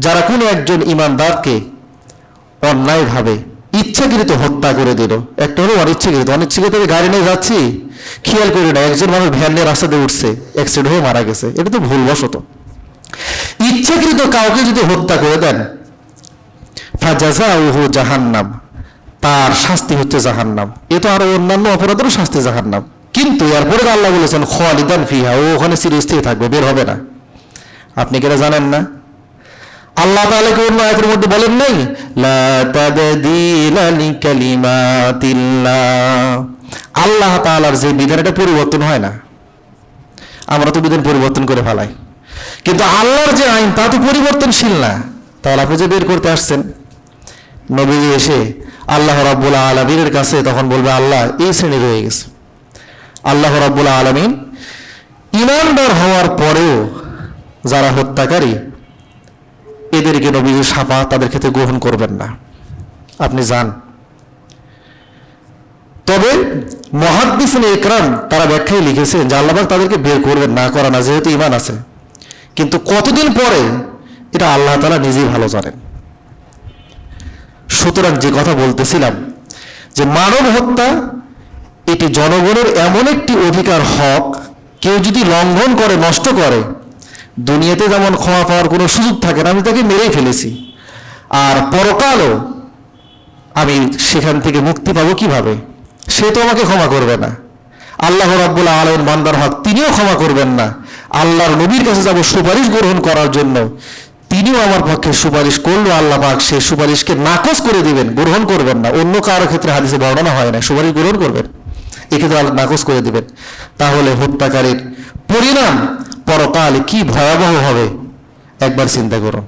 যারা কোনো একজন ইমানদারকে অন্যায়ভাবে ইচ্ছাকৃত হত্যা করে দিল, একটা হলো অনিচ্ছাকৃত গাড়ি নিয়ে যাচ্ছি, খেয়াল করি না একজন মানুষ ভ্যান নিয়ে রাস্তা দিয়ে উঠছে, অ্যাক্সিডেন্ট হয়ে মারা গেছে, এটা তো ভুলবশত। ইচ্ছাকৃত কাউকে যদি হত্যা করে দেন, ফাজাযাউহু জাহান্নাম, তার শাস্তি হচ্ছে জাহান্নাম। এ তো আরো অন্যান্য অপরাধেরও শাস্তি জাহান্নাম, কিন্তু এরপরে আল্লাহ বলেছেন খালিদান ফিহা, ও ওখানে চিরস্থায়ী থাকবে, বের হবে না। আপনি কি এটা জানেন না? আল্লাহ তাআলা কি অন্য আয়াতের মধ্যে বলেন নাই লা তাবদীলা লিকালিমাতিল্লাহ? আল্লাহ তাআলার যে বিধান এটা পরিবর্তন হয় না। আমরা তো বিধান পরিবর্তন করে ফেলাই, কিন্তু আল্লাহর যে আইন তা তো পরিবর্তনশীল না। তাহলে আপনি যে বের করতে আসছেন, নবীজি এসে আল্লাহ রাব্বুল আলামিনের কাছে তখন বলবে আল্লাহ এই শ্রেণী রয়ে গেছে। আল্লাহ রাব্বুল আলামিন ঈমানদার হওয়ার পরেও যারা হত্যাকারী, এদেরকে নবীর শাফাআত তাদের ক্ষেত্রে গ্রহণ করবেন না। আপনি যান। তবে মুহাদ্দিসিনে ইকরাম তারা ব্যাখ্যায় লিখেছেন যে আল্লাহ পাক তাদেরকে বের করবেন না, করা না, যেহেতু ঈমান আছে। কিন্তু কতদিন পরে এটা আল্লাহ তাআলা নিজেই ভালো জানেন। সুতরাং যে কথা বলতেছিলাম যে মানব হত্যা এটি জনগণের এমন একটি অধিকার, হক, কেউ যদি লঙ্ঘন করে, নষ্ট করে, দুনিয়াতে যেমন ক্ষমা পাওয়ার কোনো সুযোগ থাকে না, আমি তাকে মেরেই ফেলেছি, আর পরকালও আমি সেখান থেকে মুক্তি পাবো কিভাবে? সে তো আমাকে ক্ষমা করবে না। আল্লাহ রাব্বুল আলামিন বান্দার হক তিনিও ক্ষমা করবেন না। আল্লাহর নবীর কাছে যাব সুপারিশ গ্রহণ করার জন্য, তিনিও আমার পক্ষে সুপারিশ করলো, আল্লাহ পাক সেই সুপারিশকে নাকচ করে দিবেন, গ্রহণ করবেন না। অন্য কারো ক্ষেত্রে হাদিসে বর্ণনা হয় না সুপারিশ গ্রহণ করবেন, এক্ষেত্রে আল্লাহ নাকচ করে দিবেন। তাহলে হত্যাকারীর পরিণাম পরকালে কি ভয়াবহ হবে একবার চিন্তা করুন।